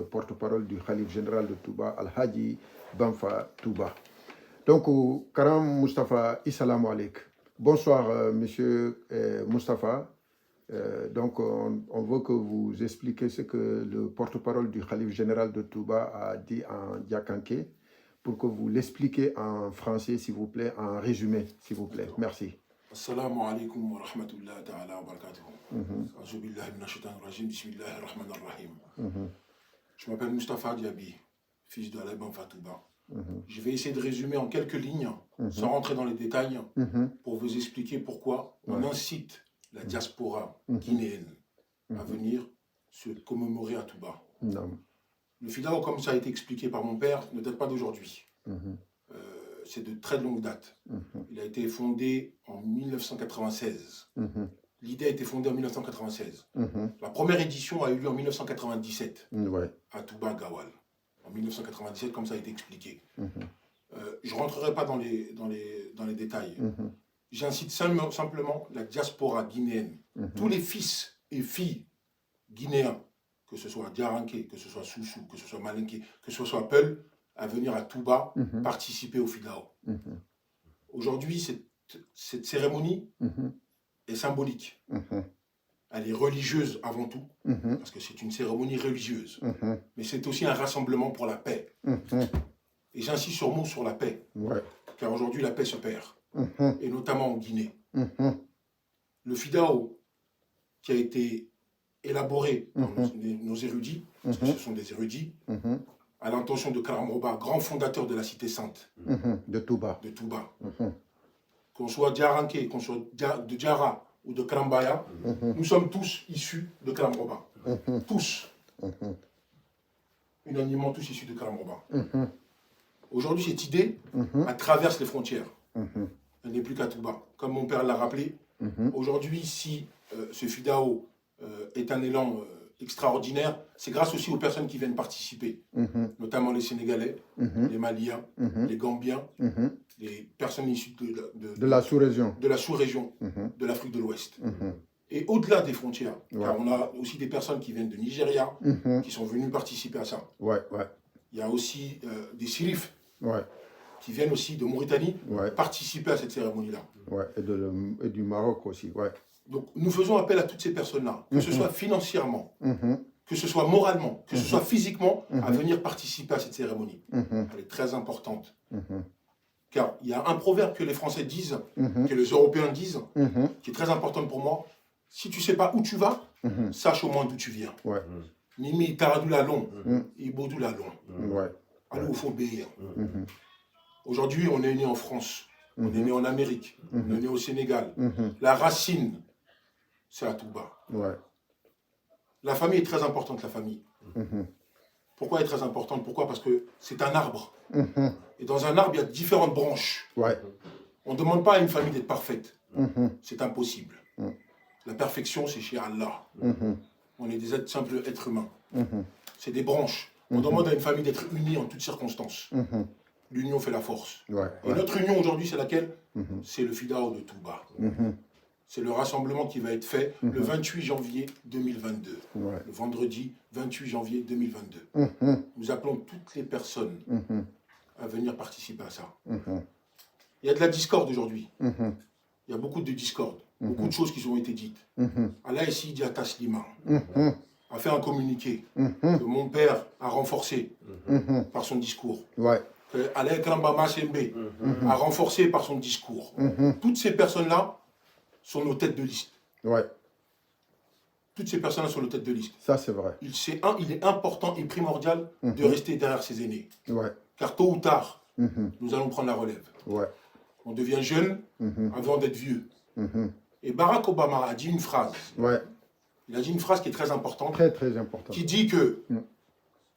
Le porte-parole du Khalif général de Touba, Al-Hadi Banfa Touba. Donc, Karam Mustafa, Assalamu alaikum. Bonsoir, monsieur Mustafa. Donc, on veut que vous expliquiez ce que le porte-parole du Khalif général de Touba a dit en diakanké, pour que vous l'expliquiez en français, s'il vous plaît, en résumé, s'il vous plaît. Merci. Assalamu alaikum wa rahmatullahi ta'ala wa barakatuhu. Azubillahi minash shaitanir rajim, bismillahir rahmanir rahim. Je m'appelle Mustafa Diaby, fils de Alain Banfa Touba. Je vais essayer de résumer en quelques lignes, sans rentrer dans les détails, pour vous expliquer pourquoi on incite la diaspora guinéenne à venir se commémorer à Touba. Le FIDAO, comme ça a été expliqué par mon père, ne date pas d'aujourd'hui. C'est de très longue date. Il a été fondé en 1996. L'idée a été fondée en 1996. La première édition a eu lieu en 1997 à Touba Gawal. En 1997, comme ça a été expliqué. Je ne rentrerai pas dans les détails. J'incite simplement la diaspora guinéenne, tous les fils et filles guinéens, que ce soit Diaranké, que ce soit Soussou, que ce soit Malinké, que ce soit Peul, à venir à Touba participer au FIDAO. Aujourd'hui, cette cérémonie est symbolique. Elle est religieuse avant tout, parce que c'est une cérémonie religieuse. Mais c'est aussi un rassemblement pour la paix. Et j'insiste sur la paix, car aujourd'hui la paix se perd, et notamment en Guinée. Le FIDAO, qui a été élaboré par nos érudits, parce que ce sont des érudits, à l'intention de Karam Roba, grand fondateur de la Cité Sainte de Touba. Qu'on soit Diaranké, qu'on soit de Diara ou de Karambaya, nous sommes tous issus de Karam Roba. Tous. Unanimement tous issus de Karam Roba. Aujourd'hui, cette idée, elle traverse les frontières. Elle n'est plus qu'à Touba. Comme mon père l'a rappelé, aujourd'hui, si ce FIDAO est un élan extraordinaire, c'est grâce aussi aux personnes qui viennent participer, notamment les Sénégalais, les Maliens, les Gambiens, les personnes issues de la sous-région, de l'Afrique de l'Ouest. Et au-delà des frontières, car on a aussi des personnes qui viennent de Nigeria, qui sont venues participer à ça. Il y a aussi des Sirifs qui viennent aussi de Mauritanie participer à cette cérémonie-là. Et du Maroc aussi. Donc nous faisons appel à toutes ces personnes-là, que ce soit financièrement, que ce soit moralement, que ce soit physiquement, à venir participer à cette cérémonie. Elle est très importante. Car il y a un proverbe que les Français disent, que les Européens disent, qui est très important pour moi. Si tu ne sais pas où tu vas, sache au moins d'où tu viens. Nimi taradou la long, ibodou la long. Alors il faut obéir. Aujourd'hui, on est né en France, on est né en Amérique, on est né au Sénégal. La racine, c'est à Touba. La famille est très importante, la famille. Pourquoi elle est très importante? Pourquoi? Parce que c'est un arbre. Et dans un arbre, il y a différentes branches. On ne demande pas à une famille d'être parfaite. C'est impossible. La perfection, c'est chez Allah. On est des simples êtres humains. C'est des branches. On demande à une famille d'être unie en toutes circonstances. L'union fait la force. Et notre union aujourd'hui, c'est laquelle? C'est le FIDAO de Touba. C'est le rassemblement qui va être fait le 28 janvier 2022. Le vendredi 28 janvier 2022. Nous appelons toutes les personnes à venir participer à ça. Il y a de la discorde aujourd'hui. Il y a beaucoup de discorde. Beaucoup de choses qui ont été dites. Allah ici, Diata Slima, a fait un communiqué que mon père a renforcé par son discours. Que Alain Krambama Sembe a renforcé par son discours. Toutes ces personnes-là sont nos têtes de liste. Toutes ces personnes-là sont nos têtes de liste. Ça, c'est vrai. Il est important et primordial de rester derrière ses aînés. Car tôt ou tard, nous allons prendre la relève. On devient jeune avant d'être vieux. Et Barack Obama a dit une phrase. Il a dit une phrase qui est très importante. Très importante. Qui dit que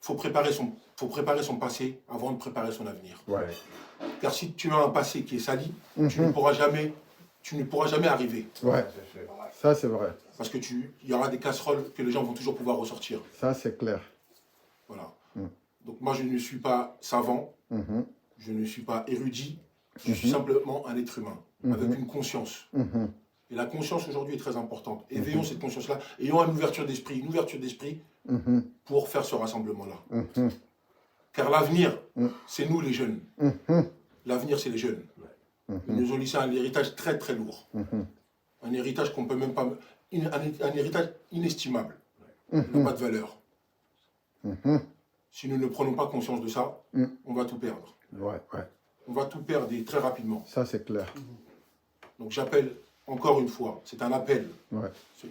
faut préparer son passé avant de préparer son avenir. Car si tu as un passé qui est sali, tu ne pourras jamais arriver. Ça c'est vrai. Parce que il y aura des casseroles que les gens vont toujours pouvoir ressortir. Ça c'est clair. Voilà. Donc moi je ne suis pas savant, je ne suis pas érudit, je suis simplement un être humain, avec une conscience. Et la conscience aujourd'hui est très importante. Éveillons cette conscience-là. Ayons une ouverture d'esprit pour faire ce rassemblement-là. Car l'avenir, c'est nous les jeunes. L'avenir, c'est les jeunes. Ils nous ont laissé un héritage très très lourd. Un héritage qu'on peut même pas... Un héritage inestimable. Il n'a pas de valeur. Si nous ne prenons pas conscience de ça, on va tout perdre. On va tout perdre et très rapidement. Ça, c'est clair. Donc j'appelle encore une fois, c'est un appel.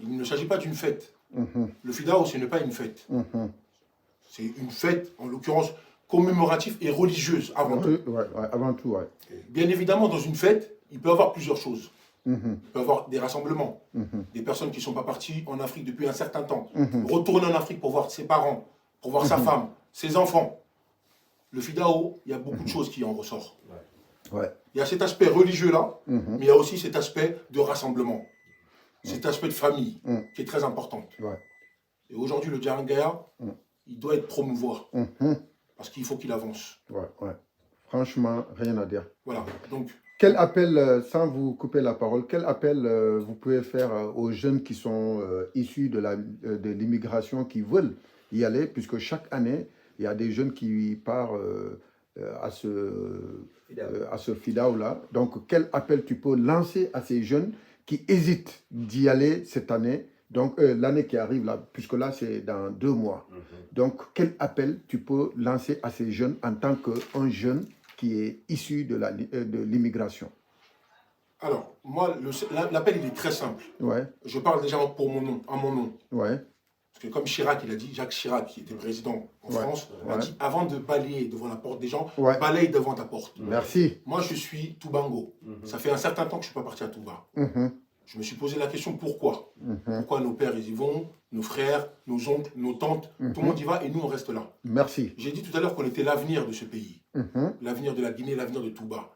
Il ne s'agit pas d'une fête. Le FIDAO, ce n'est pas une fête. C'est une fête, en l'occurrence, commémorative et religieuse, avant tout. Avant tout, Bien évidemment, dans une fête, il peut y avoir plusieurs choses. Il peut y avoir des rassemblements, des personnes qui ne sont pas parties en Afrique depuis un certain temps, retourner en Afrique pour voir ses parents, pour voir sa femme, ses enfants. Le FIDAO, il y a beaucoup de choses qui en ressortent. Il y a cet aspect religieux-là, mais il y a aussi cet aspect de rassemblement, cet aspect de famille, qui est très important. Et aujourd'hui, le Djarangaya, il doit être promouvoir, parce qu'il faut qu'il avance. Franchement, rien à dire. Voilà, donc... Quel appel, sans vous couper la parole, quel appel vous pouvez faire aux jeunes qui sont issus de l'immigration, qui veulent y aller, puisque chaque année, il y a des jeunes qui partent à ce FIDAO-là. Donc, quel appel tu peux lancer à ces jeunes qui hésitent d'y aller cette année, donc l'année qui arrive, là, puisque là, c'est dans 2 mois. Donc, quel appel tu peux lancer à ces jeunes en tant qu'un jeune qui est issu de l'immigration? Alors, moi, l'appel, il est très simple. Je parle déjà pour mon nom, à mon nom. Parce que comme Chirac, il a dit, Jacques Chirac, qui était président en France, a dit, avant de balayer devant la porte des gens, balaye devant ta porte. Merci. Moi, je suis Toubango. Ça fait un certain temps que je ne suis pas parti à Touba. Je me suis posé la question, pourquoi? Pourquoi nos pères, ils y vont, nos frères, nos oncles, nos tantes, tout le monde y va et nous, on reste là. Merci. J'ai dit tout à l'heure qu'on était l'avenir de ce pays. L'avenir de la Guinée, l'avenir de Touba.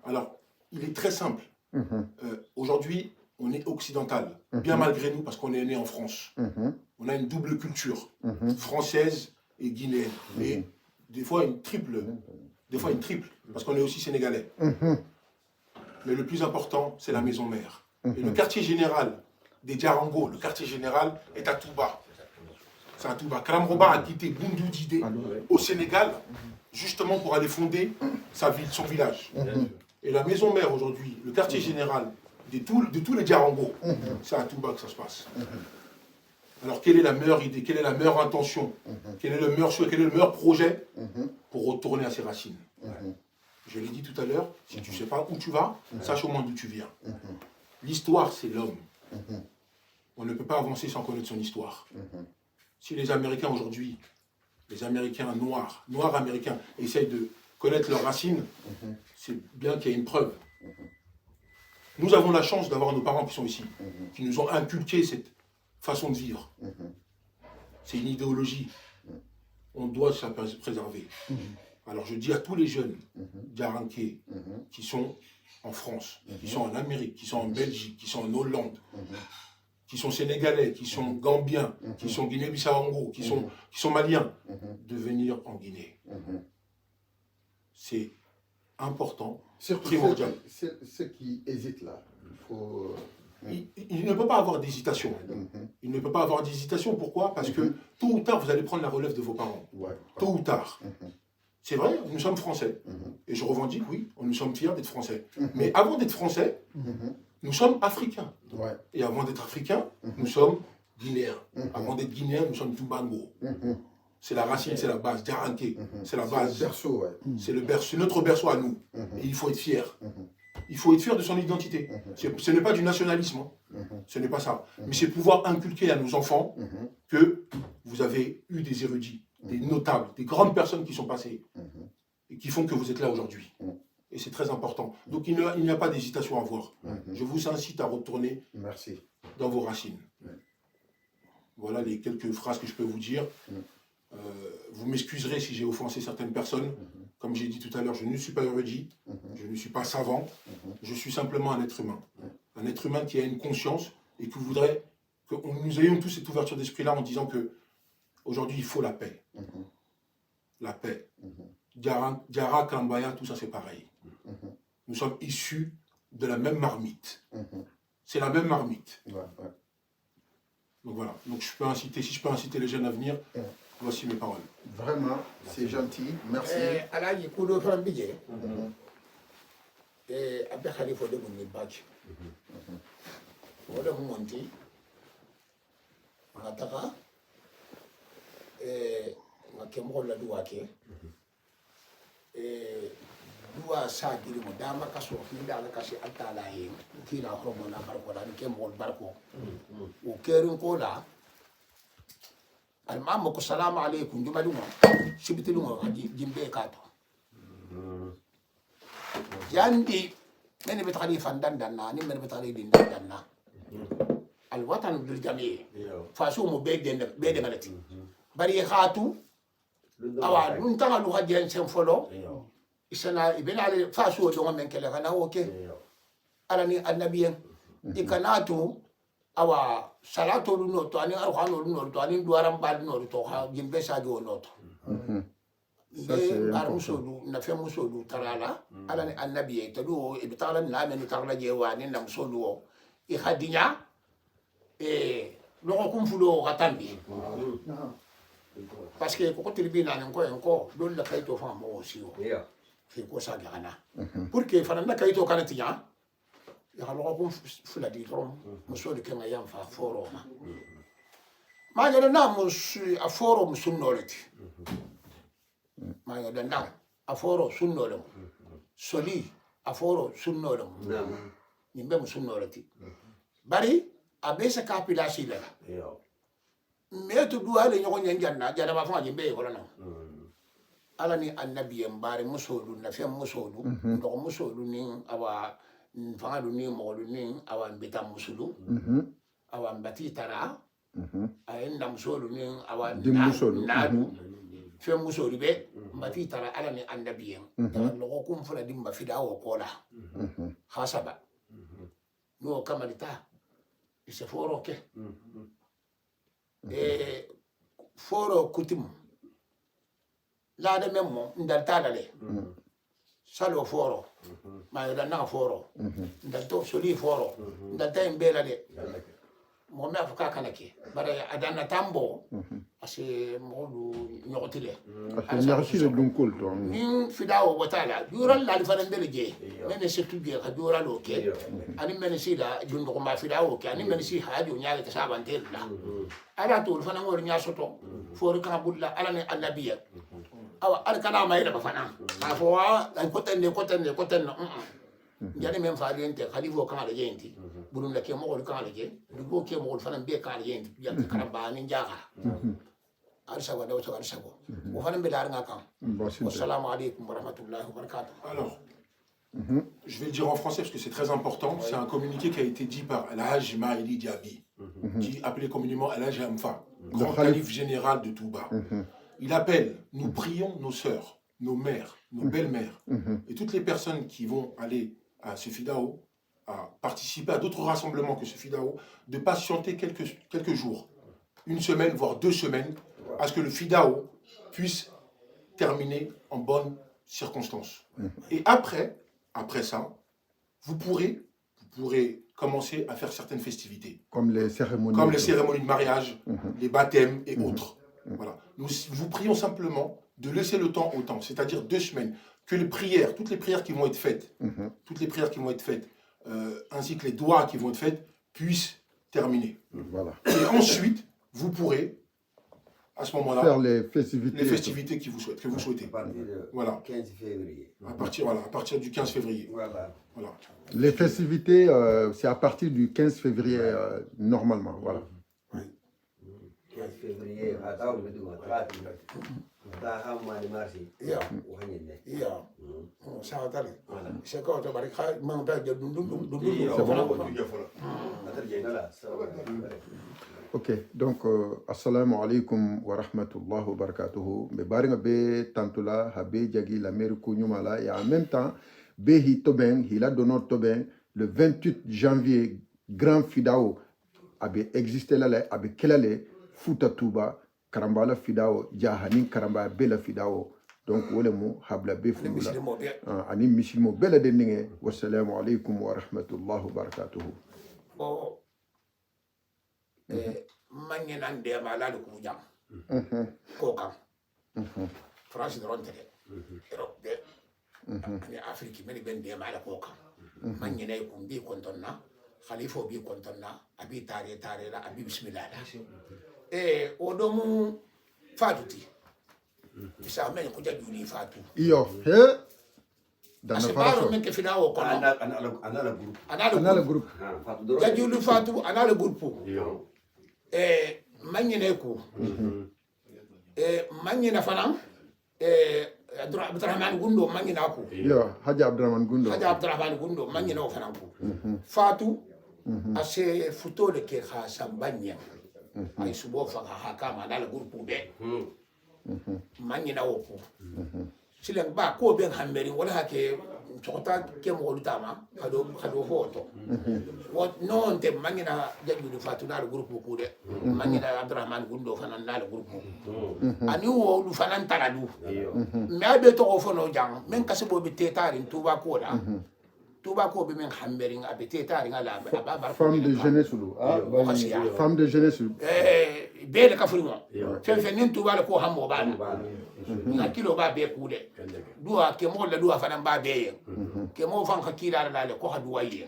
Alors, il est très simple. Aujourd'hui, on est occidental, bien malgré nous, parce qu'on est né en France. On a une double culture, française et guinéenne. Et des fois une triple, parce qu'on est aussi sénégalais. Mais le plus important, c'est la maison mère. Et le quartier général des Djarango, le quartier général est à Touba. C'est à Touba. Kalamroba a quitté Boundou Didé au Sénégal, justement pour aller fonder sa ville, son village. Et la maison mère aujourd'hui, le quartier général de tous les Djarango, c'est à Touba que ça se passe. Alors quelle est la meilleure idée, quelle est la meilleure intention, quel est le meilleur souhait, quel est le meilleur projet pour retourner à ses racines? Je l'ai dit tout à l'heure, si tu ne sais pas où tu vas, sache au moins d'où tu viens. L'histoire, c'est l'homme. On ne peut pas avancer sans connaître son histoire. Si les Américains aujourd'hui, les Américains noirs américains, essayent de connaître leurs racines, c'est bien qu'il y ait une preuve. Nous avons la chance d'avoir nos parents qui sont ici, qui nous ont inculqué cette façon de vivre. C'est une idéologie. On doit se préserver. Alors je dis à tous les jeunes Djaranké qui sont en France, qui sont en Amérique, qui sont en Belgique, qui sont en Hollande, qui sont sénégalais, qui sont gambiens, qui sont guinéens-bissau, qui sont maliens, de venir en Guinée. C'est important, primordial. Ceux qui hésitent là, il faut... Il ne peut pas avoir d'hésitation. Il ne peut pas avoir d'hésitation. Pourquoi? Parce que tôt ou tard, vous allez prendre la relève de vos parents. Tôt ou tard. C'est vrai, nous sommes français. Et je revendique, oui, nous sommes fiers d'être français. Mais avant d'être français, nous sommes africains. Et avant d'être africains, nous sommes guinéens. Avant d'être guinéens, nous sommes Toubango. C'est la racine, c'est la base. Djaranké, c'est la base. C'est le berceau, c'est notre berceau à nous. Et il faut être fier. Il faut être fier de son identité. Ce n'est pas du nationalisme. Ce n'est pas ça. Mais c'est pouvoir inculquer à nos enfants que vous avez eu des érudits, des notables, des grandes personnes qui sont passées et qui font que vous êtes là aujourd'hui. Et c'est très important. Donc il n'y a pas d'hésitation à avoir. Je vous incite à retourner dans vos racines. Voilà les quelques phrases que je peux vous dire. Vous m'excuserez si j'ai offensé certaines personnes. Comme j'ai dit tout à l'heure, je ne suis pas érudit, je ne suis pas savant, je suis simplement un être humain. Un être humain qui a une conscience et qui voudrait que nous ayons tous cette ouverture d'esprit-là en disant que aujourd'hui il faut la paix. La paix. Diarra, Kambaya, tout ça c'est pareil. Nous sommes issus de la même marmite. c'est la même marmite. Ouais, ouais. Donc voilà. Donc si je peux inciter les jeunes à venir, voici mes paroles. Vraiment, c'est gentil. Merci. Alaji kudo fana bije. Abbe khalifa de gunni bach. Wala monti. Anataka ngakemko la duwake. Dua sa diri mo dama kaso finda la kasi altala yi kila homo na barko la kemko barko. O kerin ko la almamma ko salamu alaikum jumaluma sibitilumo jimbe kato yandi meni betali fandandanna ni meni betali dindanna alwatan bil jami fasu mo bede malati bari khatu awa dun tangalu hajjan sen folo isana ibn ali fasu do men kele kana oke alani annabiyen ikanatu awa salato lu no to ani arhano lu no to ani duaram bal no to ha jimbe sajo no to ar musulu na fe musulu tarala ala ni annabi to do ibtala na men tarla je wani na musulu i khadinya lo ko kumfulo gatambi parce que ko tribunal ko do la kayto fa mo siwo fi ko saga ana pour que fa na kayto kana tinya ya lo ko fula di rom muso de kenga yam fa foro ma ya na musu a foro musunnolati ma ya na a foro sunnolem soli a foro sunnolem nimbe musunnolati bari a besa kapila sila me to du ale nyogo nyanjanna jada ba fa jimbe ko na ala ni annabi mbare musolu na fe musolu ndo musolu ni awa fangalu ni mɔgɔlu ni awan beta musulu awan bati tara ayen na musolu ni awan nadu fe musolu be bati tara ala ni annabiyen logo kum fula dimba fida o kola hasaba no kamalita ise foro ke foro kutim la de memmo ndal talale salo foro ma da na foro ndal to soli foro ndal tay mbela de mo me afuka kanake bare adana tambo ase modu nyotile merci le dunkol to nin fidao watala dural la fa mbele je mene se tuje ka dural oke ani mene sida dundo ko ma fidao oke ani mene si hajo nyaale ta sabantel la ala to fa ngor nya soto foro ka bulla ala ne annabiya awa al kana ma ida bafana afo an koten jani men fa lente khalifu kan ala yenti burun la ke mo kan ala je dugo ke mo fana be kan ala yenti ya kan ba ni jaga arsa wa dawta arsa ko o fana be dar nga kan assalamu alaykum wa rahmatullahi wa barakatuh. Alors je vais le dire en français parce que c'est très important. C'est un communiqué qui a été dit par Al-Hajj Maïli Diaby, qui appelé communément Al-Hajj Amfa, grand calife général de Touba. Il appelle, nous prions nos sœurs, nos mères, nos belles-mères, et toutes les personnes qui vont aller à ce FIDAO, à participer à d'autres rassemblements que ce FIDAO, de patienter quelques jours, une semaine, voire 2 semaines, à ce que le FIDAO puisse terminer en bonnes circonstances. Et après ça, vous pourrez commencer à faire certaines festivités. Comme les cérémonies. Comme les cérémonies de mariage, les baptêmes et autres. Voilà. Nous vous prions simplement de laisser le temps au temps, c'est-à-dire 2 semaines, que les prières, toutes les prières qui vont être faites, ainsi que les doigts qui vont être faites, puissent terminer. Voilà. Et ensuite, vous pourrez, à ce moment-là, faire les festivités que vous souhaitez. Voilà. 15 février. À partir du 15 février. Voilà. Les festivités, c'est à partir du 15 février, normalement. Voilà. 15 février, à Taoul, Ok, donc assalamu alaikum wa rahmatullahi wa barakatuhu. Me baringa be tantula habe jagi la mère kunyumala et en même temps be hi toben hila dono toben le 28 janvier grand fidao abe existé là abe kelale Fouta Touba karambala fidao jahanin karamba bela fidao donc wole mu habla be fumula ani misilmo bela de ninge wassalamu alaikum wa rahmatullahi wa barakatuhu. o manye nan de mala ku jam ko kan France de ronte Europe de ni Afrique meni ben de mala ko kan manye nay ku bi kontonna khalifa bi kontonna abi tare la abi bismillah o do mu fatuti bisa men ko jaduli fatu iyo he dana asibaro men ke fina o kono Ana la groupe. groupe jaduli fatu anala groupe manyine ku manyina fana Abdurrahman Gundo manyina ku iyo Haji Abdurrahman Gundo Haji Abdurrahman Gundo manyina o fana ku fatu ase futo de ke kha sambanya ay subo fa ha kama anala groupe be manyina o ku silang ba ko ben hammeri wala hake chota ke mo lutama hado foto what non te mangina jaddu fatu na groupe ko de mangina Abdurrahman Gundo fanan na groupe ani wo lu fanan taradu me abe to ko fono jang men kasebo be tetari tuba ko da tuba ko be men hammeri abe tetari ngala ba femme de jeunesse lu femme de jeunesse be le kafrimo fe nin tuba ko hammo ba na kilo ba be kude duwa ke mo la duwa fanan ba be ke mo fan hakira la le ko haduwa ye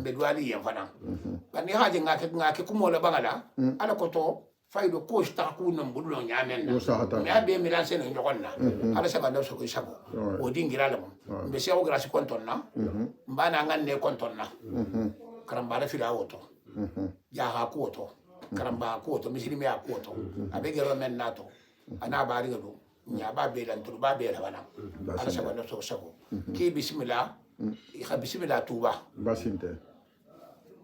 be duwali ye fanan bani haje ngake kumo la bangala ala ko to faydo ko sta ku nan budulo nyamen na me abe mi lanse no nyogonna ala saka do so ko sabo o dingira la mo be se o grasi kontonna mbana nganne kontonna karamba la fila woto ya ha ko to karamba ko to misiri me ko to abe gero men nato ana bari do nya ba be lan tur ba be la bana ala saba no so sabo ki bismillah ikha bismillah tuba basinte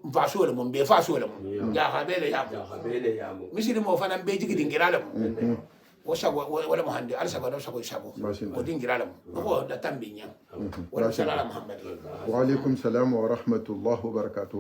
va so le mon be fa so le mon ya ha be le ya mo misiri mo fana be jigi dingira la mo o sabo wala mo hande ala saba no sabo sabo o dingira la mo ko da tambinya wala sallallahu muhammad wa alaikum salam wa rahmatullahi wa barakatuh